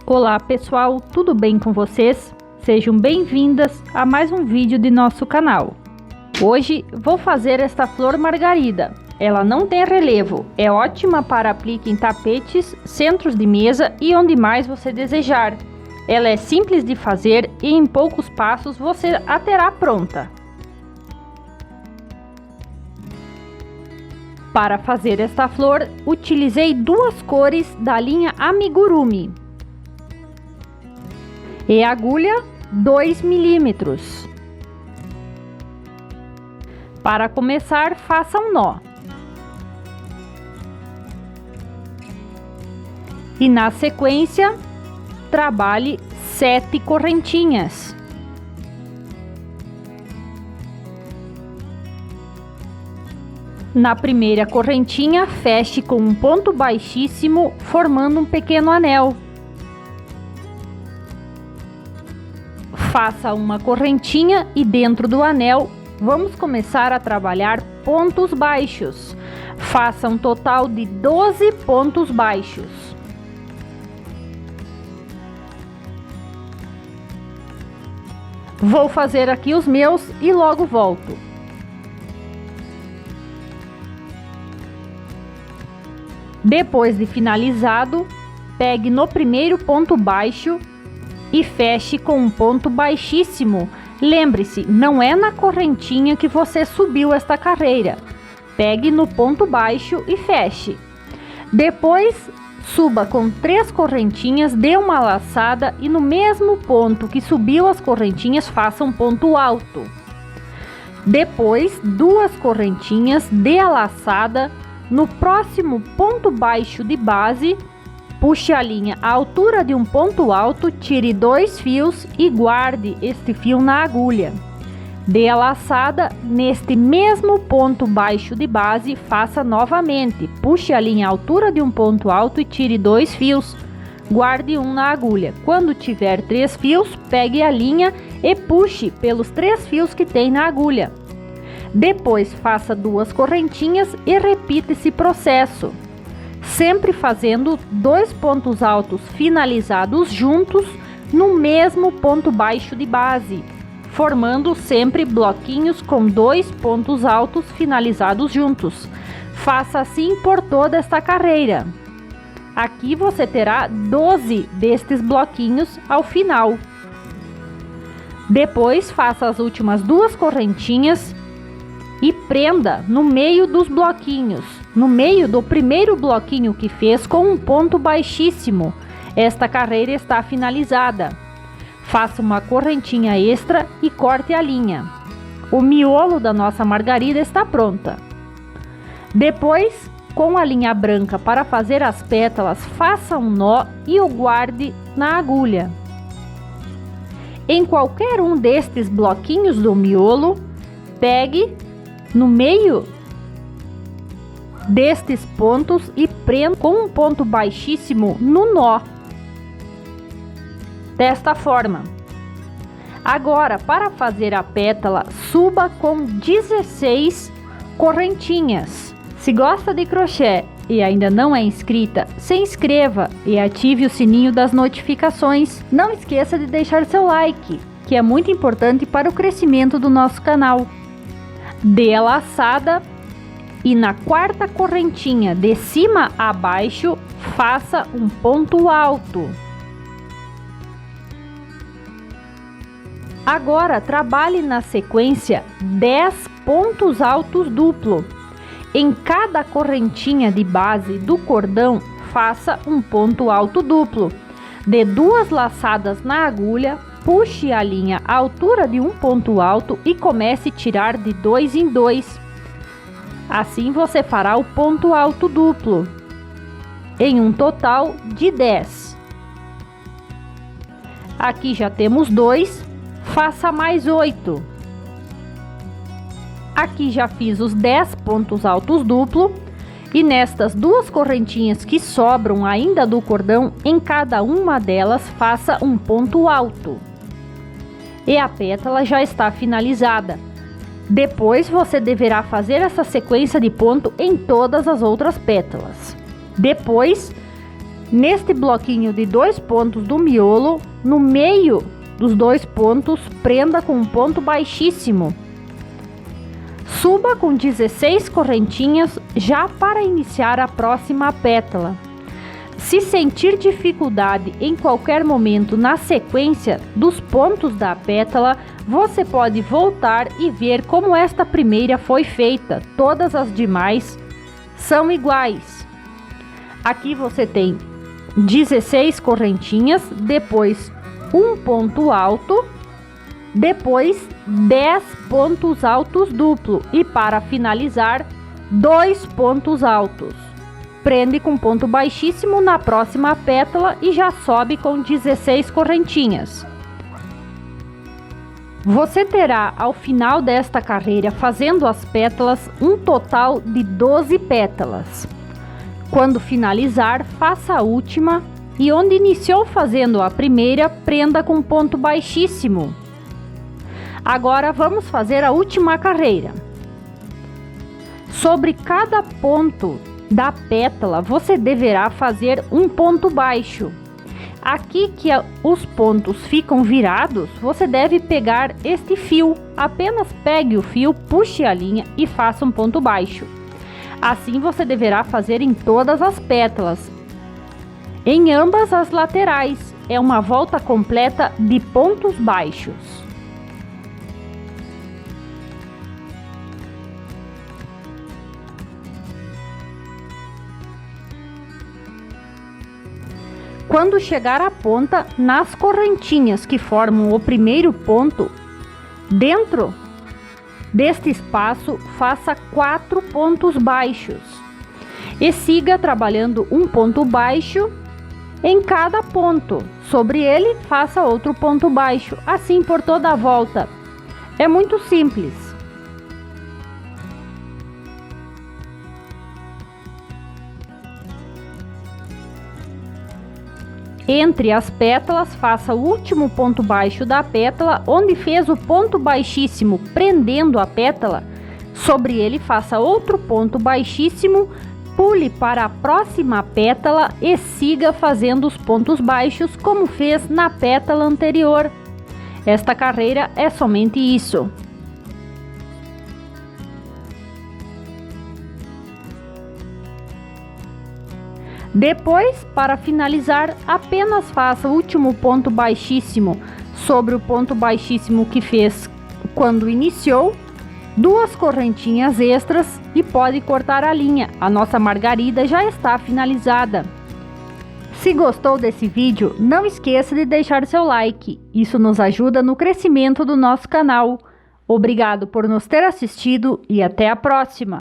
Olá pessoal, tudo bem com vocês? Sejam bem-vindas a mais um vídeo de nosso canal. Hoje vou fazer esta flor margarida. Ela não tem relevo, é ótima para aplique em tapetes, centros de mesa e onde mais você desejar. Ela é simples de fazer e em poucos passos você a terá pronta. Para fazer esta flor, utilizei duas cores da linha Amigurumi e agulha 2 milímetros. Para começar, faça um nó. E na sequência, trabalhe 7 correntinhas. Na primeira correntinha, feche com um ponto baixíssimo, formando um pequeno anel. Faça uma correntinha e dentro do anel, vamos começar a trabalhar pontos baixos. Faça um total de 12 pontos baixos. Vou fazer aqui os meus e logo volto. Depois de finalizado, pegue no primeiro ponto baixo e feche com um ponto baixíssimo. Lembre-se, não é na correntinha que você subiu esta carreira. Pegue no ponto baixo e feche. Depois, suba com 3 correntinhas, dê uma laçada e no mesmo ponto que subiu as correntinhas, faça um ponto alto. Depois, 2 correntinhas, dê a laçada. No próximo ponto baixo de base, puxe a linha à altura de um ponto alto, tire 2 fios e guarde este fio na agulha. Dê a laçada neste mesmo ponto baixo de base, faça novamente. Puxe a linha à altura de um ponto alto e tire 2 fios. Guarde um na agulha. Quando tiver 3 fios, pegue a linha e puxe pelos 3 fios que tem na agulha. Depois faça 2 correntinhas e repita esse processo, sempre fazendo 2 pontos altos finalizados juntos no mesmo ponto baixo de base, formando sempre bloquinhos com 2 pontos altos finalizados juntos. Faça assim por toda esta carreira. Aqui você terá 12 destes bloquinhos ao final. Depois faça as últimas 2 correntinhas e prenda no meio dos bloquinhos, no meio do primeiro bloquinho que fez com um ponto baixíssimo. Esta carreira está finalizada. Faça uma correntinha extra e corte a linha. O miolo da nossa margarida está pronta. Depois, com a linha branca para fazer as pétalas, faça um nó e o guarde na agulha. Em qualquer um destes bloquinhos do miolo, pegue no meio destes pontos e prenda com um ponto baixíssimo no nó. Desta forma. Agora, para fazer a pétala, suba com 16 correntinhas. Se gosta de crochê e ainda não é inscrita, se inscreva e ative o sininho das notificações. Não esqueça de deixar seu like, que é muito importante para o crescimento do nosso canal. Dê a laçada e na 4ª correntinha de cima a baixo, faça um ponto alto. Agora trabalhe na sequência 10 pontos altos duplo. Em cada correntinha de base do cordão, faça um ponto alto duplo. Dê 2 laçadas na agulha. Puxe a linha à altura de um ponto alto e comece a tirar de 2 em 2. Assim você fará o ponto alto duplo, em um total de 10. Aqui já temos 2, faça mais 8. Aqui já fiz os 10 pontos altos duplo e nestas 2 correntinhas que sobram ainda do cordão, em cada uma delas faça um ponto alto. E a pétala já está finalizada. Depois você deverá fazer essa sequência de ponto em todas as outras pétalas. Depois Neste bloquinho de 2 pontos do miolo, no meio dos 2 pontos, prenda com um ponto baixíssimo. Suba com 16 correntinhas já para iniciar a próxima pétala. Se sentir dificuldade em qualquer momento na sequência dos pontos da pétala, você pode voltar e ver como esta primeira foi feita. Todas as demais são iguais. Aqui você tem 16 correntinhas, depois um ponto alto, depois 10 pontos altos duplo e para finalizar 2 pontos altos. Prende com ponto baixíssimo na próxima pétala e já sobe com 16 correntinhas. Você terá ao final desta carreira, fazendo as pétalas, um total de 12 pétalas. Quando finalizar, faça a última e onde iniciou fazendo a primeira, prenda com ponto baixíssimo. Agora vamos fazer a última carreira. Sobre cada ponto da pétala, você deverá fazer um ponto baixo. Aqui que os pontos ficam virados, você deve pegar este fio. Apenas pegue o fio, puxe a linha e faça um ponto baixo. Assim você deverá fazer em todas as pétalas. Em ambas as laterais, é uma volta completa de pontos baixos. Quando chegar à ponta, nas correntinhas que formam o primeiro ponto, dentro deste espaço, faça 4 pontos baixos e siga trabalhando um ponto baixo em cada ponto. Sobre ele, faça outro ponto baixo, assim por toda a volta. É muito simples. Entre as pétalas, faça o último ponto baixo da pétala, onde fez o ponto baixíssimo prendendo a pétala. Sobre ele, faça outro ponto baixíssimo, pule para a próxima pétala e siga fazendo os pontos baixos como fez na pétala anterior. Esta carreira é somente isso. Depois, para finalizar, apenas faça o último ponto baixíssimo sobre o ponto baixíssimo que fez quando iniciou, 2 correntinhas extras e pode cortar a linha. A nossa margarida já está finalizada. Se gostou desse vídeo, não esqueça de deixar seu like. Isso nos ajuda no crescimento do nosso canal. Obrigado por nos ter assistido e até a próxima!